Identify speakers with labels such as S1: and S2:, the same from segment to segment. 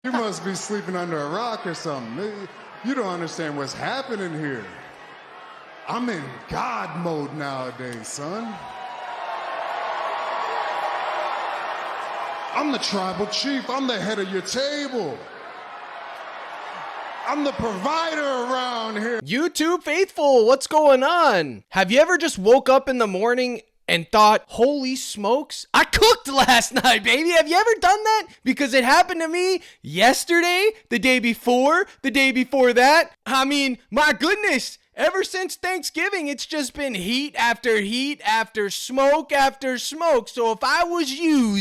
S1: You must be sleeping under a rock or something. You don't understand what's happening here. I'm in God mode nowadays, son. I'm the tribal chief. I'm the head of your table. I'm the provider around here.
S2: YouTube faithful, what's going on? Have you ever just woke up in the morning and thought, holy smokes, I cooked last night, baby? Have you ever done that? Because it happened to me yesterday, the day before that. I mean, my goodness. Ever since Thanksgiving, it's just been heat after smoke after smoke. So if I was you,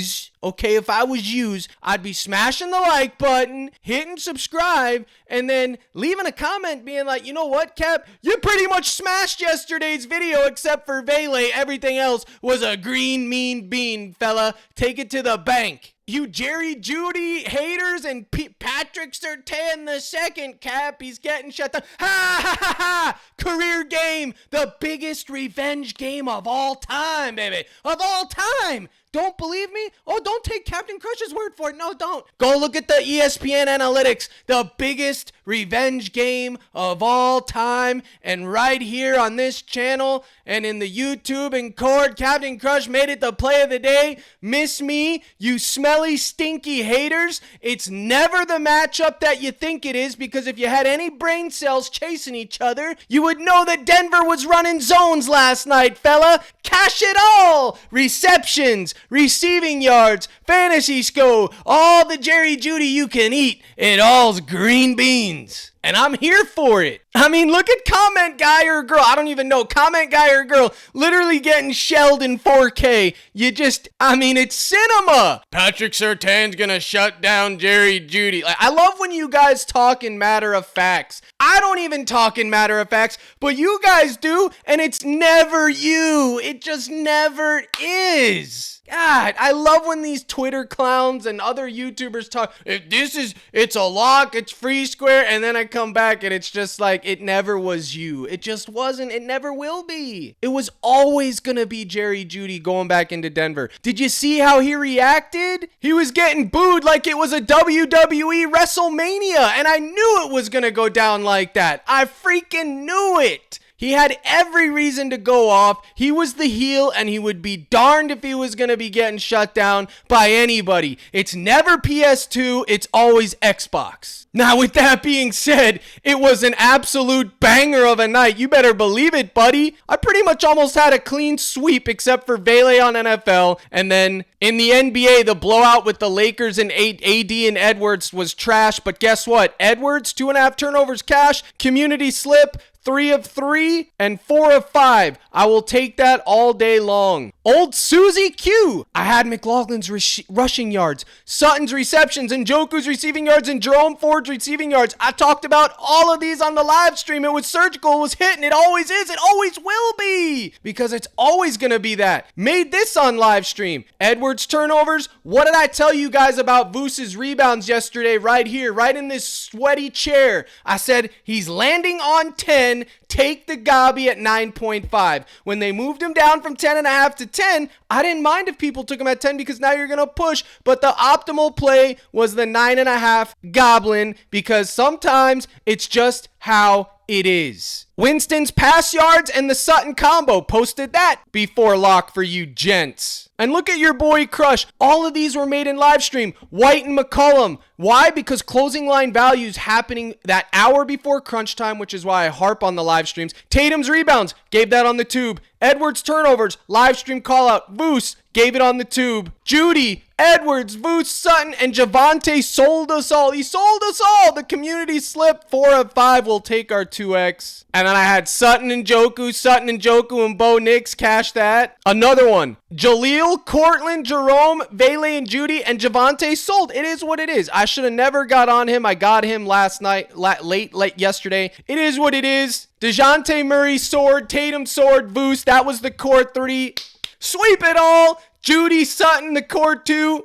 S2: I'd be smashing the like button, hitting subscribe, and then leaving a comment being like, you know what, Cap? You pretty much smashed yesterday's video except for Vele. Everything else was a green mean bean, fella. Take it to the bank. You Jerry Jeudy haters and Patrick Surtain the second, Cap, he's getting shut down. Ha ha ha ha! Career game, the biggest revenge game of all time, baby. Of all time. Don't believe me? Oh, don't take Captain Crush's word for it. No, don't. Go look at the ESPN analytics. The biggest revenge game of all time. And right here on this channel and in the YouTube and Cord, Captain Crush made it the play of the day. Miss me, you smelly, stinky haters. It's never the matchup that you think it is, because if you had any brain cells chasing each other, you would know that Denver was running zones last night, fella. Cash it all. Receptions, receiving yards, fantasy score, all the Jerry Jeudy you can eat. It all's green beans. And I'm here for it. I mean, look at comment guy or girl. I don't even know. Comment guy or girl literally getting shelled in 4K. It's cinema. Patrick Surtain's gonna shut down Jerry Jeudy. I love when you guys talk in matter of facts. I don't even talk in matter of facts, but you guys do, and it's never you. It just never is. God, I love when these Twitter clowns and other YouTubers talk, it's a lock, it's free square, and then I come back and it's just like, it never was you. It just wasn't, it never will be. It was always gonna be Jerry Jeudy going back into Denver. Did you see how he reacted? He was getting booed like it was a WWE WrestleMania, and I knew it was gonna go down like that. I freaking knew it. He had every reason to go off. He was the heel, and he would be darned if he was going to be getting shut down by anybody. It's never PS2, it's always Xbox. Now, with that being said, it was an absolute banger of a night. You better believe it, buddy. I pretty much almost had a clean sweep except for Vele on NFL. And then in the NBA, the blowout with the Lakers and AD and Edwards was trash. But guess what? Edwards, 2.5 turnovers cash, community slip, 3 of 3, and 4 of 5. I will take that all day long. Old Susie Q. I had McLaughlin's rushing yards, Sutton's receptions, and Njoku's receiving yards, and Jerome Ford's receiving yards. I talked about all of these on the live stream. It was surgical, it was hitting. It always is. It always will be. Because it's always going to be that. Made this on live stream. Edwards turnovers. What did I tell you guys about Voose's rebounds yesterday right here, right in this sweaty chair? I said he's landing on 10. Take the Gabi at 9.5. When they moved him down from 10.5 to 10, I didn't mind if people took him at 10 because now you're going to push. But the optimal play was the 9.5 Goblin, because sometimes it's just how it is. Winston's pass yards and the Sutton combo, posted that before lock for you gents. And look at your boy Crush. All of these were made in live stream. White and McCollum. Why? Because closing line values happening that hour before crunch time, which is why I harp on the live streams. Tatum's rebounds, gave that on the tube. Edwards turnovers, live stream call out. Voos, gave it on the tube. Jeudy, Edwards, Voos, Sutton, and Javonte sold us all. He sold us all. The community slip, 4 of 5. We'll take our 2x. And then I had Sutton and Njoku, and Bo Nix cash that. Another one. Jaleel, Cortland, Jerome, Vele, and Jeudy, and Javonte sold. It is what it is. I should have never got on him. I got him last night, late yesterday. It is what it is. DeJounte Murray sword, Tatum sword, Voos. That was the core 3. Sweep it all. Jeudy, Sutton, the core 2.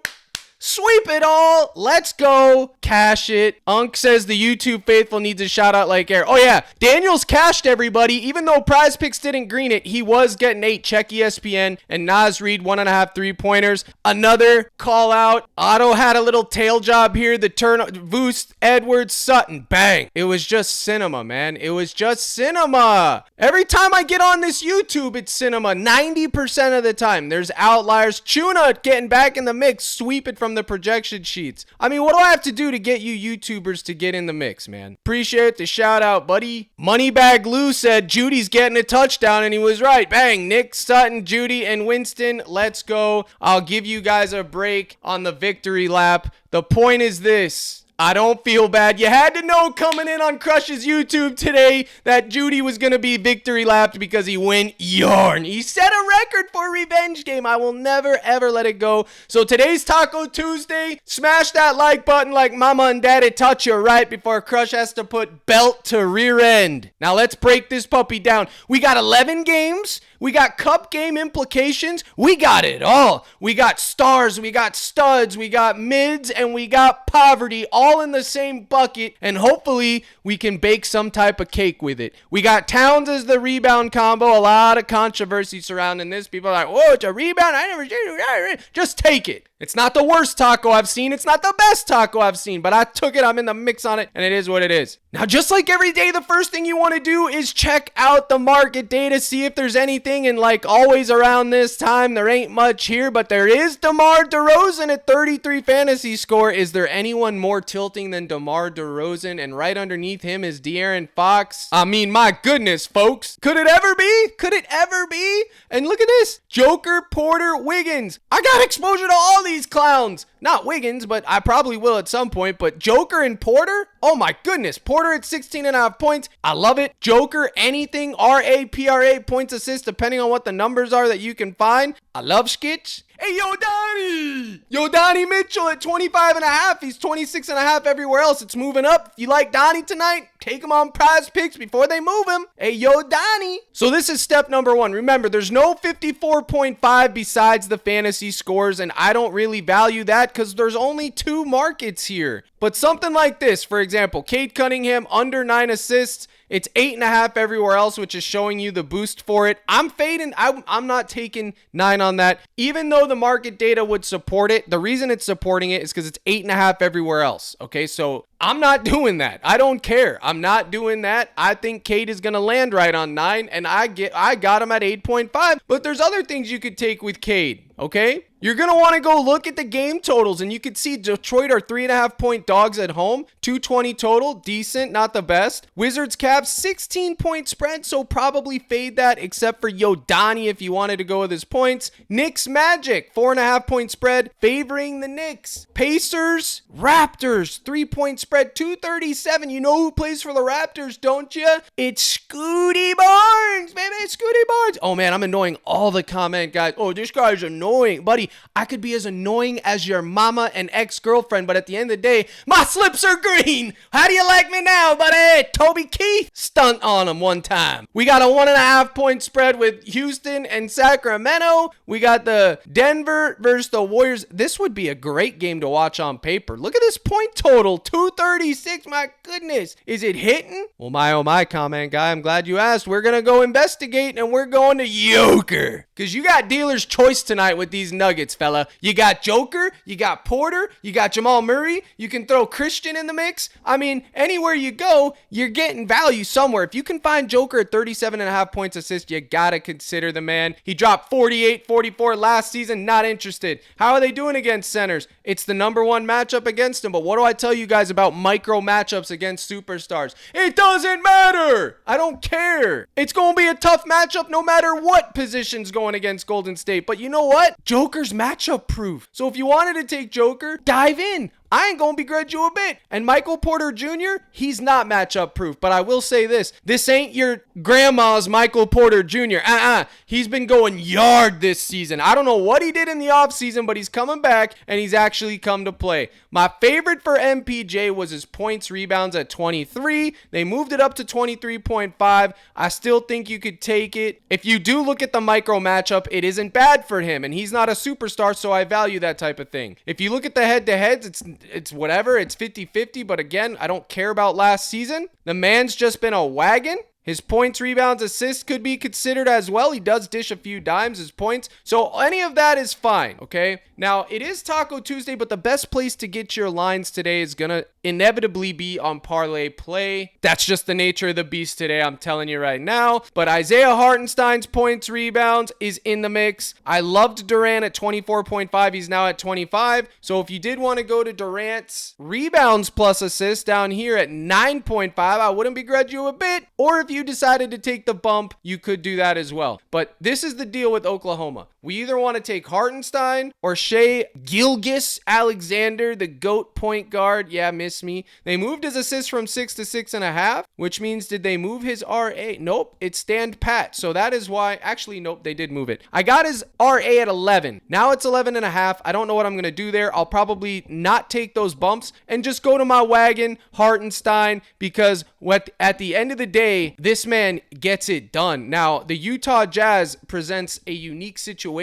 S2: Sweep it all. Let's go. Cash it. Unk says the YouTube faithful needs a shout out like air. Oh yeah, Daniels cashed everybody. Even though PrizePicks didn't green it, he was getting 8. Check ESPN. And Nas Reed 1.5 3-pointers. Another call out. Otto had a little tail job here. The turn. Voost, Edwards, Sutton. Bang. It was just cinema, man. It was just cinema. Every time I get on this YouTube, it's cinema. 90% of the time. There's outliers. Tuna getting back in the mix. Sweep it from the projection sheets. I mean, what do I have to do to get you YouTubers to get in the mix, man? Appreciate the shout out, buddy. Moneybag Lou said Jeudy's getting a touchdown, and he was right. Bang. Nick, Sutton, Jeudy, and Winston. Let's go. I'll give you guys a break on the victory lap. The point is this. I don't feel bad. You had to know coming in on Crush's YouTube today that Jeudy was going to be victory lapped because he went yarn. He set a record for a revenge game. I will never, ever let it go. So today's Taco Tuesday. Smash that like button like mama and daddy touch you right before Crush has to put belt to rear end. Now let's break this puppy down. We got 11 games. We got cup game implications. We got it all. We got stars, we got studs, we got mids, and we got poverty all in the same bucket. And hopefully we can bake some type of cake with it. We got Towns as the rebound combo. A lot of controversy surrounding this. People are like, whoa, it's a rebound. I never did it. Just take it. It's not the worst taco I've seen. It's not the best taco I've seen, but I took it. I'm in the mix on it, and it is what it is. Now, just like every day, the first thing you want to do is check out the market data, see if there's anything, and like always around this time, there ain't much here, but there is DeMar DeRozan at 33 fantasy score. Is there anyone more tilting than DeMar DeRozan? And right underneath him is De'Aaron Fox. I mean, my goodness, folks. Could it ever be? Could it ever be? And look at this. Joker, Porter, Wiggins. I got exposure to all these clowns. Not Wiggins, but I probably will at some point. But Joker and Porter? Oh my goodness. Porter at 16.5 points. I love it. Joker, anything, RA, points assist, depending on what the numbers are that you can find. I love skits. Hey, Donnie Mitchell at 25.5. He's 26.5 everywhere else. It's moving up. If you like Donnie tonight, take him on PrizePicks before they move him. Hey, Donnie. So this is step number 1. Remember, there's no 54.5 besides the fantasy scores, and I don't really value that because there's only 2 markets here. But something like this, for example, Cade Cunningham under 9 assists. It's 8.5 everywhere else, which is showing you the boost for it. I'm fading. I'm not taking 9 on that. Even though the market data would support it, the reason it's supporting it is because it's 8.5 everywhere else. Okay, so I'm not doing that. I don't care. I'm not doing that. I think Cade is going to land right on 9, and I got him at 8.5. But there's other things you could take with Cade, okay? You're going to want to go look at the game totals, and you can see Detroit are 3.5 point dogs at home. 220 total, decent, not the best. Wizards Cavs, 16 point spread, so probably fade that, except for Donnie if you wanted to go with his points. Knicks Magic, 4.5 point spread, favoring the Knicks. Pacers, Raptors, 3 point spread, 237. You know who plays for the Raptors, don't you? It's Scooty Barnes, baby, Scooty Barnes. Oh man, I'm annoying all the comment guys. Oh, this guy's annoying. Buddy, I could be as annoying as your mama and ex-girlfriend, but at the end of the day, my slips are green. How do you like me now, buddy? Toby Keith, stunt on him one time. We got a 1.5 point spread with Houston and Sacramento. We got the Denver versus the Warriors. This would be a great game to watch on paper. Look at this point total, 236. My goodness, is it hitting? Well, my oh my, comment guy, I'm glad you asked. We're gonna go investigate, and we're going to Joker, because you got dealer's choice tonight with these Nuggets, fella. You got Joker, you got Porter, you got Jamal Murray, you can throw Christian in the mix. I mean, anywhere you go, you're getting value somewhere. If you can find Joker at 37.5 points assist, you gotta consider the man. He dropped 48, 44 last season, not interested. How are they doing against centers? It's the number 1 matchup against him, but what do I tell you guys about micro matchups against superstars? It doesn't matter! I don't care! It's gonna be a tough matchup no matter what position's going against Golden State, but you know what? Joker's matchup proof. So if you wanted to take Joker, dive in. I ain't gonna begrudge you a bit. And Michael Porter Jr., he's not matchup proof, but I will say this ain't your grandma's Michael Porter Jr. He's been going yard this season. I don't know what he did in the offseason, but he's coming back and he's actually come to play. My favorite for MPJ was his points rebounds at 23. They moved it up to 23.5. I still think you could take it. If you do look at the micro matchup, it isn't bad for him, and he's not a superstar, so I value that type of thing. If you look at the head-to-heads, it's whatever. It's 50-50, but again, I don't care about last season. The man's just been a wagon. His points, rebounds, assists could be considered as well. He does dish a few dimes, his points. So any of that is fine, okay? Now, it is Taco Tuesday, but the best place to get your lines today is going to inevitably be on Parlay Play. That's just the nature of the beast today, I'm telling you right now. But Isaiah Hartenstein's points, rebounds is in the mix. I loved Durant at 24.5. He's now at 25. So if you did want to go to Durant's rebounds plus assists down here at 9.5, I wouldn't begrudge you a bit. Or if you decided to take the bump, you could do that as well. But this is the deal with Oklahoma. We either want to take Hartenstein or Shai Gilgeous-Alexander, the GOAT point guard. Yeah, miss me. They moved his assists from 6 to 6.5, which means did they move his RA? Nope, it's stand pat. So that is why, actually, nope, they did move it. I got his RA at 11. Now it's 11.5. I don't know what I'm going to do there. I'll probably not take those bumps and just go to my wagon, Hartenstein, because at the end of the day, this man gets it done. Now, the Utah Jazz presents a unique situation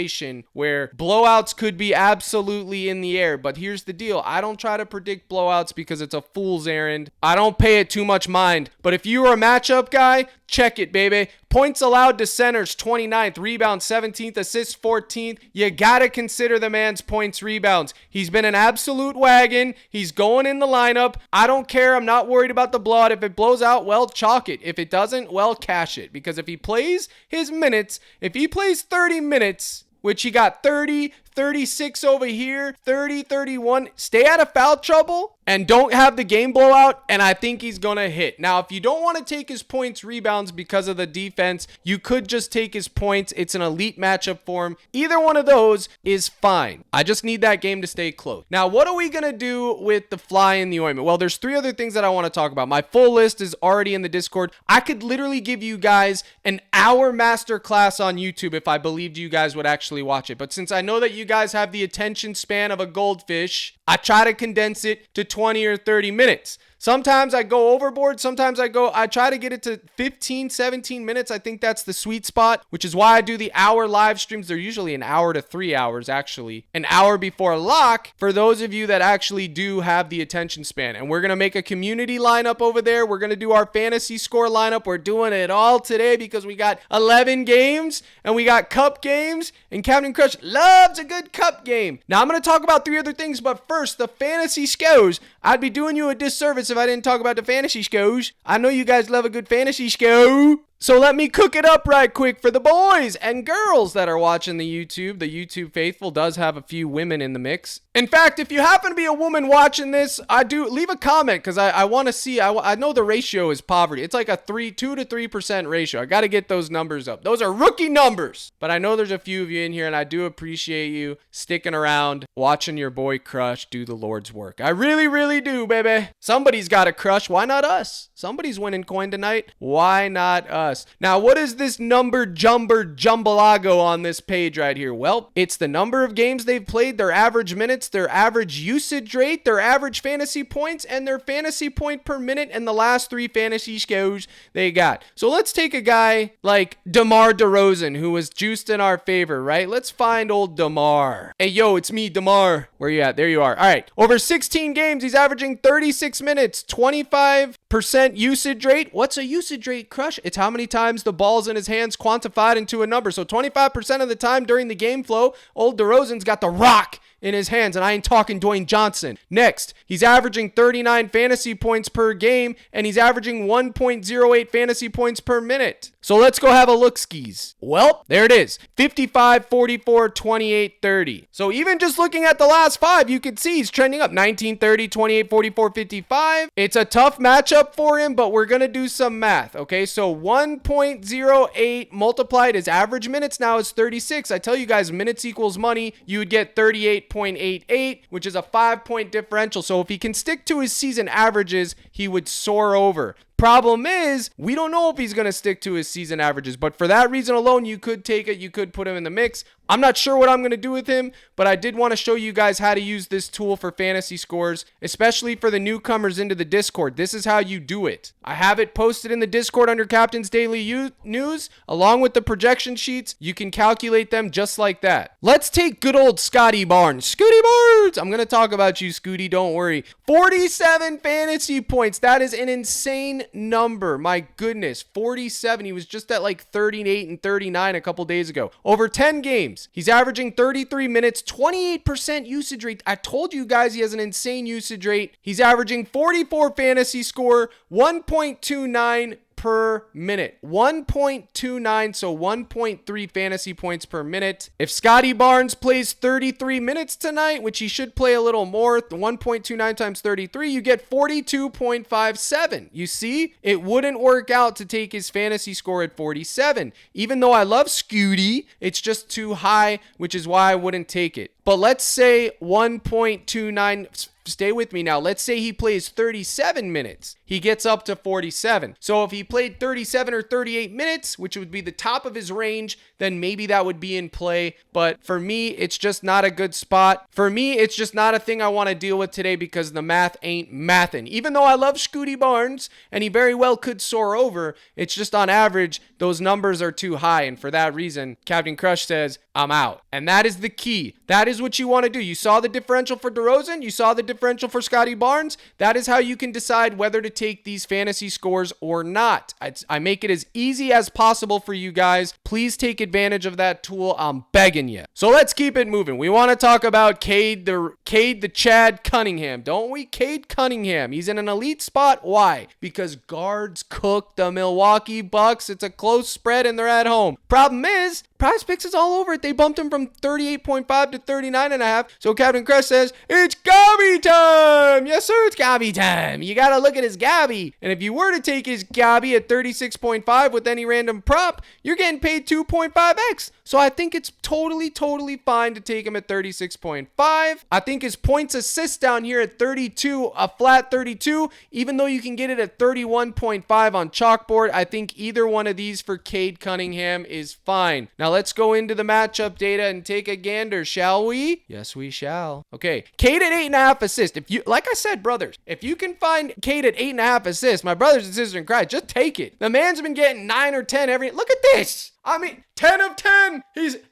S2: where blowouts could be absolutely in the air, but here's the deal. I don't try to predict blowouts because it's a fool's errand. I don't pay it too much mind, but if you are a matchup guy, check it, baby. Points allowed to centers, 29th. Rebounds, 17th. Assists, 14th. You gotta consider the man's points, rebounds. He's been an absolute wagon. He's going in the lineup. I don't care. I'm not worried about the blowout. If it blows out, well, chalk it. If it doesn't, well, cash it. Because if he plays his minutes, if he plays 30 minutes, which he got 30, 36 over here, 30, 31, stay out of foul trouble and don't have the game blowout, and I think he's going to hit. Now, if you don't want to take his points, rebounds because of the defense, you could just take his points. It's an elite matchup for him. Either one of those is fine. I just need that game to stay close. Now, what are we going to do with the fly in the ointment? Well, there's 3 other things that I want to talk about. My full list is already in the Discord. I could literally give you guys an hour masterclass on YouTube if I believed you guys would actually watch it. But since I know that you guys have the attention span of a goldfish, I try to condense it to 20 or 30 minutes. Sometimes I go overboard. Sometimes I try to get it to 15, 17 minutes. I think that's the sweet spot, which is why I do the hour live streams. They're usually an hour to 3 hours, actually. An hour before lock for those of you that actually do have the attention span. And we're going to make a community lineup over there. We're going to do our fantasy score lineup. We're doing it all today because we got 11 games and we got cup games. And Captain Crush loves a good cup game. Now, I'm going to talk about 3 other things, but first, the fantasy scores. I'd be doing you a disservice if I didn't talk about the fantasy scores. I know you guys love a good fantasy score. So let me cook it up right quick for the boys and girls that are watching the YouTube. The YouTube faithful does have a few women in the mix. In fact, if you happen to be a woman watching this, leave a comment because I want to see. I know the ratio is poverty. It's like a 2 to 3% ratio. I got to get those numbers up. Those are rookie numbers. But I know there's a few of you in here, and I do appreciate you sticking around, watching your boy Crush do the Lord's work. I really, really do, baby. Somebody's got a crush. Why not us? Somebody's winning coin tonight. Why not us? Now, what is this number jumbalago on this page right here? Well, it's the number of games they've played, their average minutes, their average usage rate, their average fantasy points, and their fantasy point per minute, and the last 3 fantasy scores they got. So let's take a guy like DeMar DeRozan, who was juiced in our favor, right? Let's find old DeMar. Hey, yo, it's me, DeMar. Where you at? There you are. All right. Over 16 games, he's averaging 36 minutes, 25% usage rate. What's a usage rate, Crush? It's how many times the ball's in his hands quantified into a number. So 25% of the time during the game flow, old DeRozan's got the rock in his hands, and I ain't talking Dwayne Johnson. Next, he's averaging 39 fantasy points per game, and he's averaging 1.08 fantasy points per minute. So let's go have a look skis. Well, there it is. 55, 44, 28, 30. So even just looking at the last 5, you can see he's trending up. 19, 30, 28, 44, 55. It's a tough matchup for him, but we're going to do some math. Okay, so 1.08 multiplied his average minutes now is 36. I tell you guys, minutes equals money. You would get 38 38.88, which is a 5-point differential. So if he can stick to his season averages, he would soar over. Problem is, we don't know if he's going to stick to his season averages, but for that reason alone, you could take it. You could put him in the mix. I'm not sure what I'm going to do with him, but I did want to show you guys how to use this tool for fantasy scores, especially for the newcomers into the Discord. This is how you do it. I have it posted in the Discord under Captain's Daily News, along with the projection sheets. You can calculate them just like that. Let's take good old Scotty Barnes. Scooty Barnes! I'm going to talk about you, Scooty, don't worry. 47 fantasy points. That is an insane number. My goodness, 47. He was just at like 38 and 39 a couple days ago. Over 10 games, he's averaging 33 minutes, 28% usage rate. I told you guys he has an insane usage rate. He's averaging 44 fantasy score, 1.29 per minute. 1.29, so 1.3 fantasy points per minute. If Scotty Barnes plays 33 minutes tonight, which he should play a little more, 1.29 times 33, you get 42.57. You see, it wouldn't work out to take his fantasy score at 47. Even though I love Scooty, it's just too high, which is why I wouldn't take it. But let's say 1.29, stay with me now. Let's say he plays 37 minutes. He gets up to 47. So if he played 37 or 38 minutes, which would be the top of his range, then maybe that would be in play. But for me, it's just not a good spot. For me, it's just not a thing I want to deal with today because the math ain't mathin'. Even though I love Scooty Barnes and he very well could soar over, it's just on average, those numbers are too high. And for that reason, Captain Crush says, I'm out. And that is the key. That is what you want to do. You saw the differential for DeRozan. You saw the differential for Scotty Barnes. That is how you can decide whether to take these fantasy scores or not. I make it as easy as possible for you guys. Please take advantage of that tool. I'm begging you. So let's keep it moving. We want to talk about Cade the Chad Cunningham, don't we? Cade Cunningham. He's in an elite spot. Why? Because guards cook the Milwaukee Bucks. It's a close spread and they're at home. Problem is, PrizePicks is all over it. They bumped him from 38.5 to 39.5. So Captain Crush says, it's Gabby time. Yes, sir, it's Gabby time. You got to look at his Gabby. And if you were to take his Gabby at 36.5 with any random prop, you're getting paid 2.5x. So I think it's totally fine to take him at 36.5. I think his points assist down here at 32, a flat 32, even though you can get it at 31.5 on chalkboard, I think either one of these for Cade Cunningham is fine. Now let's go into the matchup data and take a gander, shall we? Yes, we shall. Okay, Cade at 8.5 assists. If you, like I said, brothers, if you can find Cade at 8.5 assists, my brothers and sisters in Christ, just take it. The man's been getting 9 or 10 every. Look at this. I mean, 10 of 10.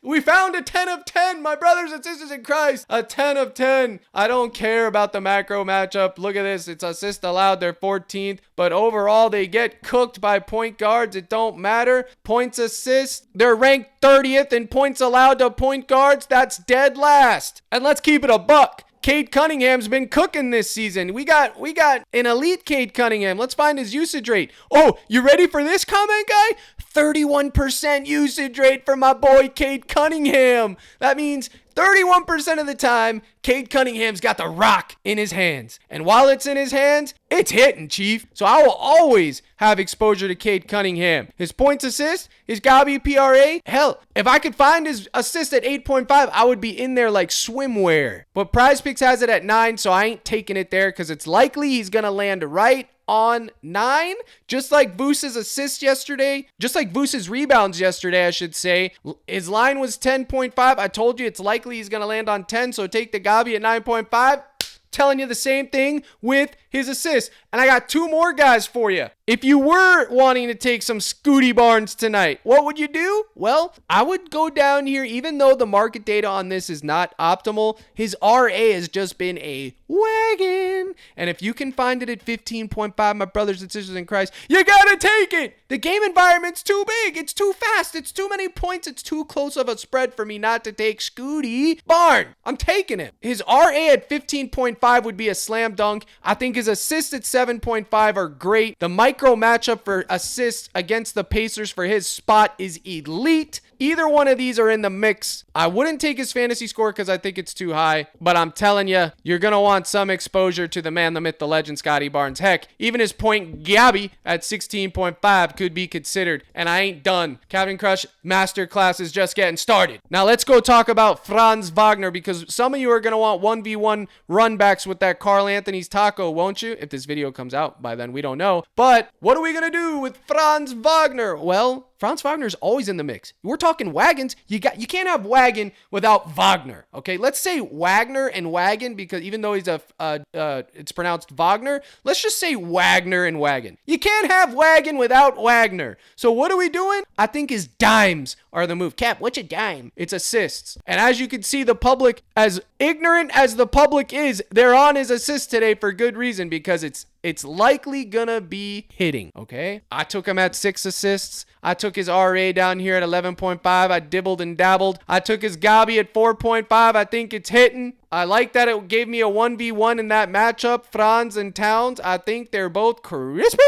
S2: We found a 10 of 10, my brothers and sisters in Christ. A 10 of 10. I don't care about the macro matchup. Look at this. It's assist allowed. They're 14th. But overall, they get cooked by point guards. It don't matter. Points assist. They're ranked 30th in points allowed to point guards. That's dead last. And let's keep it a buck. Cade Cunningham's been cooking this season. We got an elite Cade Cunningham. Let's find his usage rate. Oh, you ready for this comment, guy? 31% usage rate for my boy Cade Cunningham. That means 31% of the time, Cade Cunningham's got the rock in his hands. And while it's in his hands, it's hitting, Chief. So I will always have exposure to Cade Cunningham. His points assist, his Gabi PRA. Hell, if I could find his assist at 8.5, I would be in there like swimwear. But PrizePicks has it at 9, so I ain't taking it there because it's likely he's going to land right on 9, just like Vuce's assists yesterday, just like Vuce's rebounds yesterday, I should say. His line was 10.5. I told you it's likely he's going to land on 10, so take the Gabi at 9.5. Telling you the same thing with his assists. And I got 2 more guys for you. If you were wanting to take some Scooty Barnes tonight, what would you do? Well, I would go down here, even though the market data on this is not optimal, his RA has just been a wagon. And if you can find it at 15.5, my brothers and sisters in Christ, you gotta take it. The game environment's too big. It's too fast. It's too many points. It's too close of a spread for me not to take Scooty Barnes. I'm taking him. His RA at 15.5 would be a slam dunk. I think his assists at 7.5 are great. The micro matchup for assists against the Pacers for his spot is elite. Either one of these are in the mix. I wouldn't take his fantasy score because I think it's too high, but I'm telling you, you're going to want some exposure to the man, the myth, the legend, Scotty Barnes. Heck, even his point Gabby at 16.5 could be considered, and I ain't done. Captain Crush Masterclass is just getting started. Now let's go talk about Franz Wagner, because some of you are going to want 1v1 runbacks with that Carl Anthony's taco, won't you? If this video comes out by then, we don't know. But what are we going to do with Franz Wagner? Well, Franz Wagner's always in the mix. We're talking wagons. You can't have wagon without Wagner. Okay, let's say Wagner and wagon, because even though he's it's pronounced Wagner, let's just say Wagner and wagon. You can't have wagon without Wagner. So what are we doing? I think his dimes are the move. Cap, what's a dime? It's assists. And as you can see, the public, as ignorant as the public is, they're on his assists today for good reason, because it's likely gonna be hitting, okay? I took him at 6 assists. I took his RA down here at 11.5. I dibbled and dabbled. I took his Gabi at 4.5. I think it's hitting. I like that it gave me a 1v1 in that matchup, Franz and Towns. I think they're both crispy.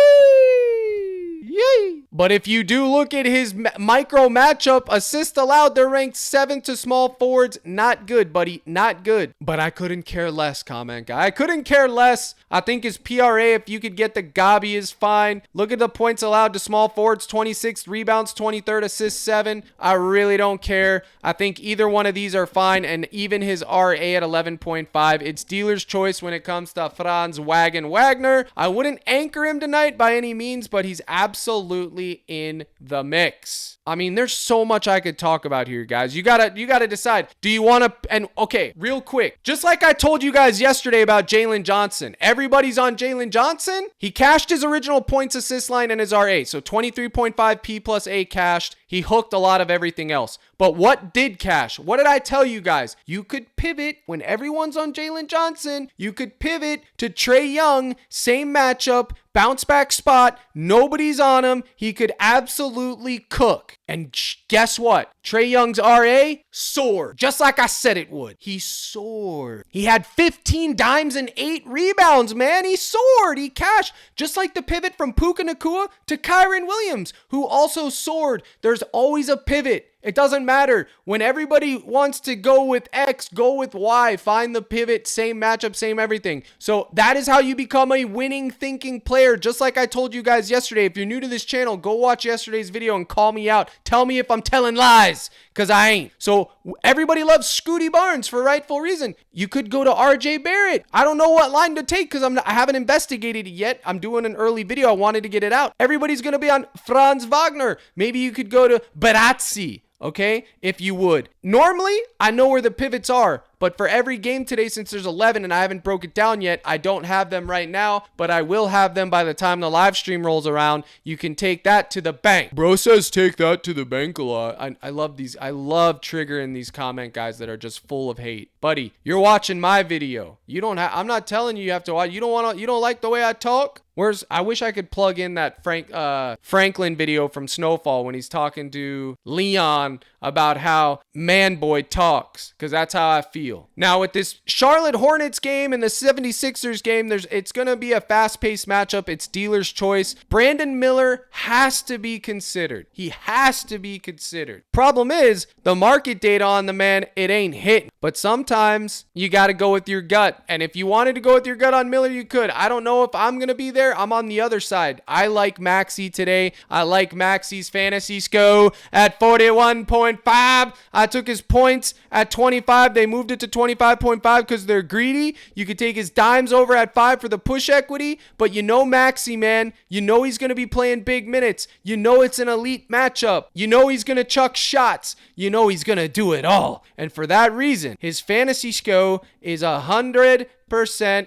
S2: Yay! But if you do look at his micro matchup, assist allowed, they're ranked 7th to small forwards. Not good, buddy. Not good. But I couldn't care less, comment guy. I couldn't care less. I think his PRA, if you could get the Gabi, is fine. Look at the points allowed to small forwards, 26th, rebounds, 23rd, assists 7. I really don't care. I think either one of these are fine, and even his RA at 11.5. It's dealer's choice when it comes to Franz Wagner. I wouldn't anchor him tonight by any means, but he's absolutely in the mix. I mean, there's so much I could talk about here, guys. You gotta decide. Do you want to? And okay, real quick, just like I told you guys yesterday about Jalen Johnson, everybody's on Jalen Johnson. He cashed his original points, assist line, and his RA. So 23.5 P plus A cashed. He hooked a lot of everything else. But what did cash? What did I tell you guys? You could pivot when everyone's on Jalen Johnson. You could pivot to Trae Young, same matchup, bounce back spot. Nobody's on him. He could absolutely cook. And guess what? Trae Young's RA soared, just like I said it would. He soared. He had 15 dimes and 8 rebounds, man. He soared. He cashed, just like the pivot from Puka Nacua to Kyron Williams, who also soared. There's always a pivot. It doesn't matter. When everybody wants to go with X, go with Y. Find the pivot, same matchup, same everything. So that is how you become a winning thinking player. Just like I told you guys yesterday. If you're new to this channel, go watch yesterday's video and call me out. Tell me if I'm telling lies, because I ain't. So everybody loves Scooty Barnes for rightful reason. You could go to RJ Barrett. I don't know what line to take because I haven't investigated it yet. I'm doing an early video. I wanted to get it out. Everybody's going to be on Franz Wagner. Maybe you could go to Barazzi. Okay, if you would. Normally, I know where the pivots are, but for every game today, since there's 11 and I haven't broke it down yet, I don't have them right now, but I will have them by the time the live stream rolls around. You can take that to the bank. Bro says take that to the bank a lot. I love these. I love triggering these comment guys that are just full of hate. Buddy, you're watching my video. You don't have, I'm not telling you have to watch. You don't like the way I talk? I wish I could plug in that Franklin video from Snowfall when he's talking to Leon about how man boy talks, because that's how I feel. Now with this Charlotte Hornets game and the 76ers game, it's going to be a fast-paced matchup. It's dealer's choice. Brandon Miller has to be considered. He has to be considered. Problem is, the market data on the man, it ain't hitting. But sometimes you got to go with your gut. And if you wanted to go with your gut on Miller, you could. I don't know if I'm going to be there. I'm on the other side. I like Maxey today. I like Maxey's fantasy score at 41.5. I took his points at 25. They moved it to 25.5 because they're greedy. You could take his dimes over at 5 for the push equity. But you know Maxey, man. You know he's going to be playing big minutes. You know it's an elite matchup. You know he's going to chuck shots. You know he's going to do it all. And for that reason, his fantasy score is 100%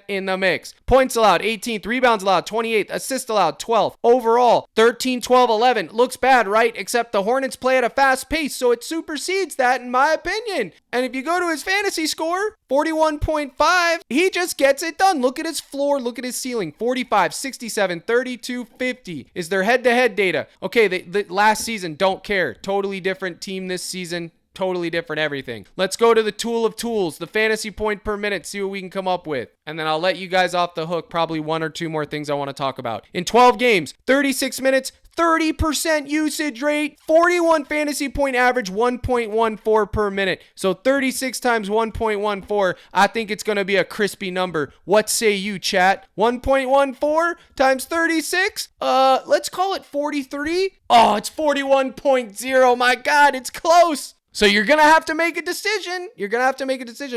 S2: in the mix. Points allowed 18th, rebounds allowed 28th, assists allowed 12th. Overall 13, 12, 11. Looks bad, right? Except the Hornets play at a fast pace, so it supersedes that in my opinion. And if you go to his fantasy score, 41.5, he just gets it done. Look at his floor, look at his ceiling. 45, 67, 32, 50 is their head-to-head data. Okay, the last season, don't care. Totally different team this season. totally different everything. Let's go to the tool of tools, the fantasy point per minute, see what we can come up with. And then I'll let you guys off the hook, probably one or two more things I want to talk about. In 12 games, 36 minutes, 30% usage rate, 41 fantasy point average, 1.14 per minute. So 36 times 1.14, I think it's going to be a crispy number. What say you, chat? 1.14 times 36? Let's call it 43. Oh, it's 41.0. My God, it's close. So you're going to have to make a decision.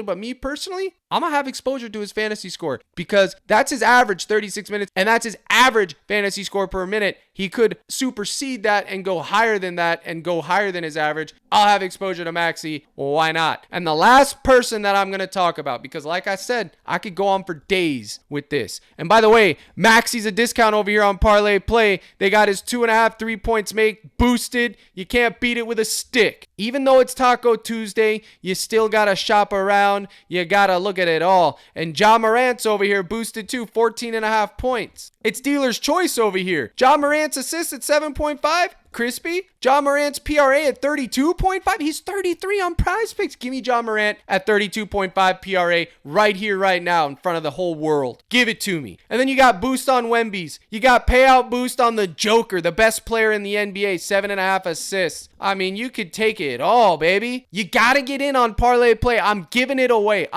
S2: But me personally, I'm going to have exposure to his fantasy score because that's his average 36 minutes and that's his average fantasy score per minute. He could supersede that and go higher than that and go higher than his average. I'll have exposure to Maxey. Well, why not? And the last person that I'm going to talk about, because like I said, I could go on for days with this. And by the way, Maxey's a discount over here on Parlay Play. They got his 2.5 3-points make boosted. You can't beat it with a stick. Even though it's Taco Tuesday, you still got to shop around. You got to look at it all. And Ja Morant's over here boosted too, 14.5 points. It's dealer's choice over here. Ja Morant's assist at 7.5. Crispy. Ja Morant's PRA at 32.5. He's 33 on PrizePicks. Give me Ja Morant at 32.5 PRA right here, right now, in front of the whole world. Give it to me. And then you got boost on Wemby's. You got payout boost on the Joker, the best player in the NBA, 7.5 assists. I mean, you could take it all, baby. You got to get in on Parlay Play. I'm giving it away.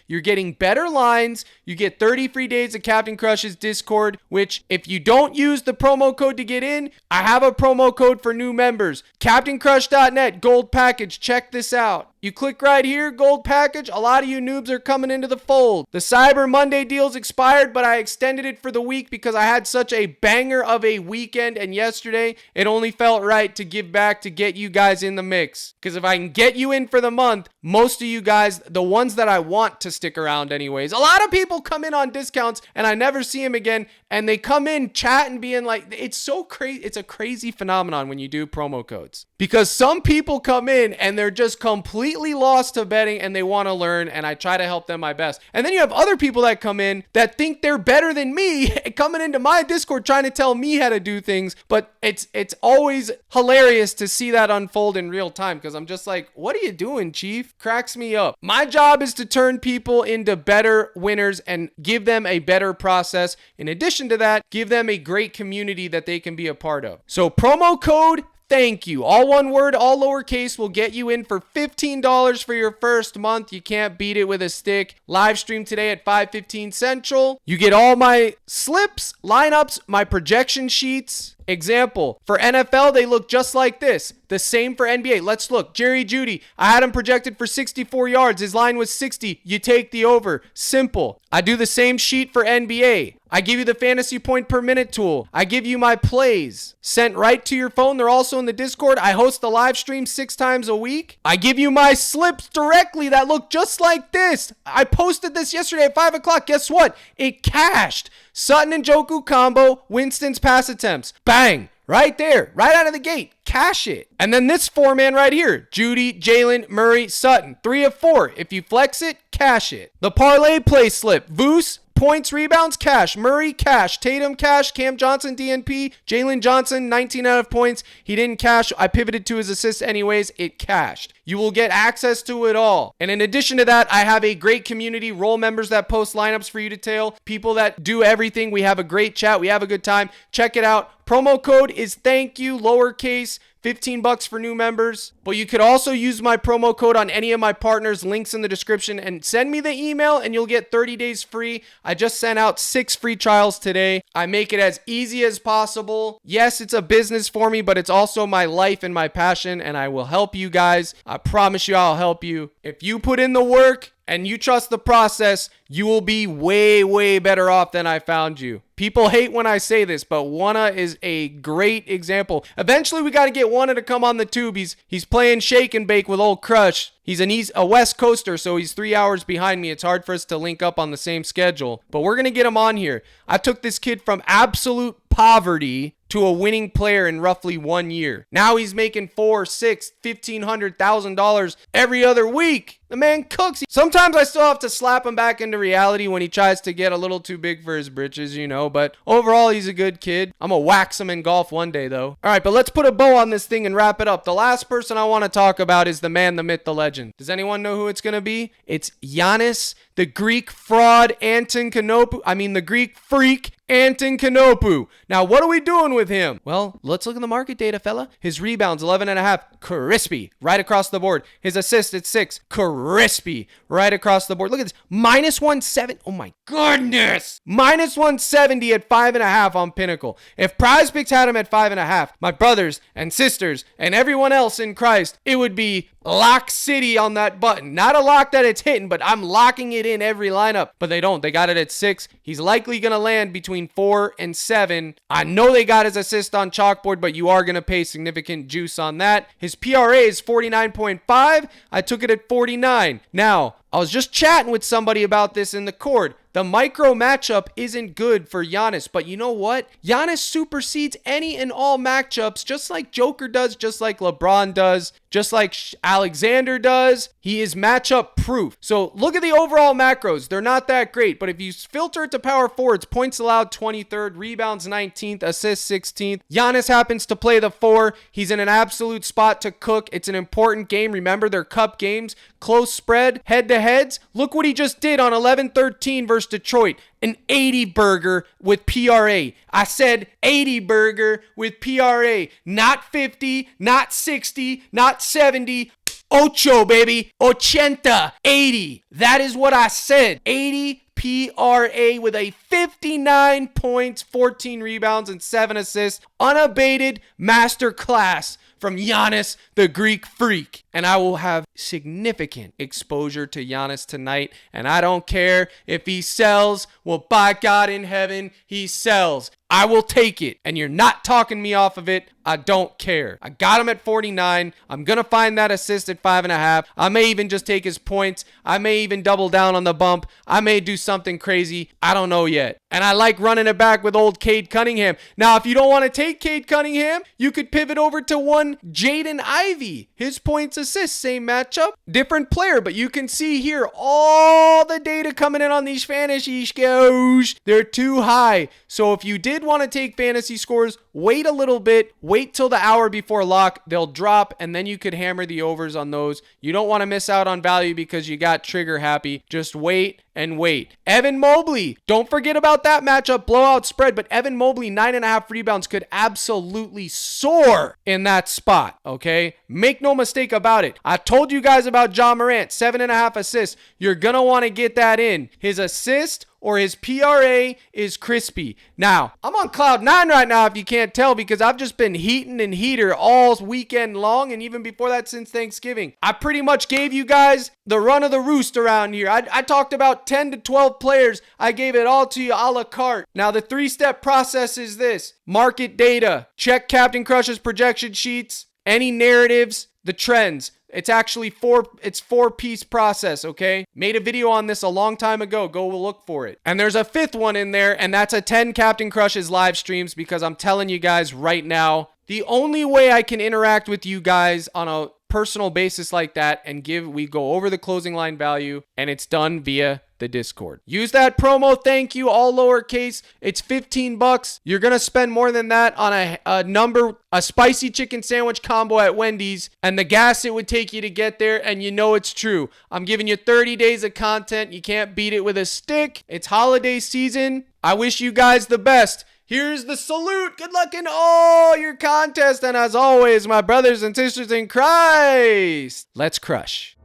S2: You're getting better lines. You get 30 free days of Captain Crush's Discord, which if you don't use the promo code to get in, I have a promo code for new members. CaptainCrush.net, gold package. Check this out. You click right here, gold package. A lot of you noobs are coming into the fold. The Cyber Monday deal's expired, but I extended it for the week because I had such a banger of a weekend, and yesterday it only felt right to give back to get you guys in the mix. Because if I can get you in for the month, most of you guys, the ones that I want to stick around anyways, a lot of people come in on discounts and I never see them again, and they come in chatting being like, it's so crazy. It's a crazy phenomenon when you do promo codes. Because some people come in and they're just completely lost to betting and they want to learn, and I try to help them my best. And then you have other people that come in that think they're better than me coming into my Discord trying to tell me how to do things. But it's always hilarious to see that unfold in real time because I'm just like, what are you doing, Chief? Cracks me up. My job is to turn people into better winners and give them a better process. In addition to that, give them a great community that they can be a part of. So promo code thank you, all one word, all lowercase, will get you in for $15 for your first month. You can't beat it with a stick. Live stream today at 5:15 Central. You get all my slips, lineups, my projection sheets. Example, for NFL, they look just like this. The same for NBA. Let's look. Jerry Jeudy, I had him projected for 64 yards. His line was 60. You take the over. Simple. I do the same sheet for NBA. I give you the fantasy point per minute tool. I give you my plays sent right to your phone. They're also in the Discord. I host the live stream 6 times a week. I give you my slips directly that look just like this. I posted this yesterday at 5 o'clock. Guess what? It cashed. Sutton and Joku combo, Winston's pass attempts. Bang. Right there. Right out of the gate. Cash it. And then this 4-man right here. Jeudy, Jalen, Murray, Sutton. 3 of 4. If you flex it, cash it. The parlay play slip. Voos, points, rebounds, cash. Murray, cash. Tatum, cash. Cam Johnson, DNP. Jalen Johnson, 19 out of points. He didn't cash. I pivoted to his assists anyways. It cashed. You will get access to it all. And in addition to that, I have a great community, role members that post lineups for you to tail, people that do everything. We have a great chat. We have a good time. Check it out. Promo code is thank you, lowercase, $15 for new members. But you could also use my promo code on any of my partners, links in the description, and send me the email and you'll get 30 days free. I just sent out 6 free trials today. I make it as easy as possible. Yes, it's a business for me, but it's also my life and my passion, and I will help you guys. I promise you I'll help you. If you put in the work and you trust the process, you will be way, way better off than I found you. People hate when I say this, but Wanna is a great example. Eventually, we got to get Wanna to come on the tube. He's playing shake and bake with old Crush. He's a West Coaster, so he's 3 hours behind me. It's hard for us to link up on the same schedule, but we're going to get him on here. I took this kid from absolute poverty to a winning player in roughly 1 year. Now he's making $400, $600, $1,500, $1,000 every other week. The man cooks. Sometimes I still have to slap him back into reality when he tries to get a little too big for his britches, know, but overall, he's a good kid. I'm going to wax him in golf one day, though. All right, but let's put a bow on this thing and wrap it up. The last person I want to talk about is the man, the myth, the legend. Does anyone know who it's going to be? It's Giannis, the Greek fraud, the Greek freak, Antetokounmpo. Now, what are we doing with him? Well, let's look at the market data, fella. His rebounds, 11.5, crispy, right across the board. His assists at 6, crispy, right across the board. Look at this, minus 170. Oh my goodness, minus 170 at 5.5 on Pinnacle. If PrizePicks had him at 5.5, my brothers and sisters and everyone else in Christ, it would be lock city on that button. Not a lock that it's hitting, but I'm locking it in every lineup. But they don't. They got it at 6. He's likely going to land between 4 and 7. I know they got his assist on chalkboard, but you are going to pay significant juice on that. His PRA is 49.5. I took it at 49. Now, I was just chatting with somebody about this in the Cord. The micro matchup isn't good for Giannis, but you know what? Giannis supersedes any and all matchups, just like Joker does, just like LeBron does, just like Alexander does. He is matchup proof. So look at the overall macros. They're not that great, but if you filter it to power forwards, points allowed 23rd, rebounds 19th, assists 16th. Giannis happens to play the 4. He's in an absolute spot to cook. It's an important game. Remember, they're cup games. Close spread, head-to-heads. Look what he just did on 11-13 versus Detroit. An 80 burger with PRA. I said 80 burger with PRA. Not 50, not 60, not 70. Ocho, baby. 80. That is what I said. 80 PRA with a 59 points, 14 rebounds, and 7 assists. Unabated masterclass from Giannis, the Greek freak. And I will have significant exposure to Giannis tonight. And I don't care if he sells. Well, by God in heaven, he sells. I will take it. And you're not talking me off of it. I don't care. I got him at 49. I'm going to find that assist at 5.5. I may even just take his points. I may even double down on the bump. I may do something crazy. I don't know yet. And I like running it back with old Cade Cunningham. Now, if you don't want to take Cade Cunningham, you could pivot over to one Jaden Ivey. His points, assists, same matchup, different player. But you can see here all the data coming in on these fantasy scores. They're too high. So if you did want to take fantasy scores, wait a little bit. Wait till the hour before lock. They'll drop, and then you could hammer the overs on those. You don't want to miss out on value because you got trigger happy. Just wait and wait. Evan Mobley, don't forget about that matchup, blowout spread, but Evan Mobley, 9.5 rebounds, could absolutely soar in that spot, okay? Make no mistake about it. I told you guys about Ja Morant, 7.5 assists. You're going to want to get that in. His assist or his PRA is crispy. Now, I'm on cloud 9 right now if you can't tell, because I've just been heating and heater all weekend long, and even before that since Thanksgiving. I pretty much gave you guys the run of the roost around here. I talked about 10 to 12 players. I gave it all to you a la carte. Now, the 3-step process is this. Market data. Check Captain Crush's projection sheets. Any narratives. The trends. It's actually 4-piece process, okay? Made a video on this a long time ago. Go look for it. And there's a 5th one in there, and that's a 10 Captain Crushes live streams, because I'm telling you guys right now, the only way I can interact with you guys on a personal basis like that and we go over the closing line value, and it's done via the Discord. Use that promo, thank you, all lowercase. It's $15. You're gonna spend more than that on a spicy chicken sandwich combo at Wendy's, and the gas it would take you to get there, and you know it's true. I'm giving you 30 days of content. You can't beat it with a stick. It's holiday season. I wish you guys the best. Here's the salute. Good luck in all your contests. And as always, my brothers and sisters in Christ, let's crush.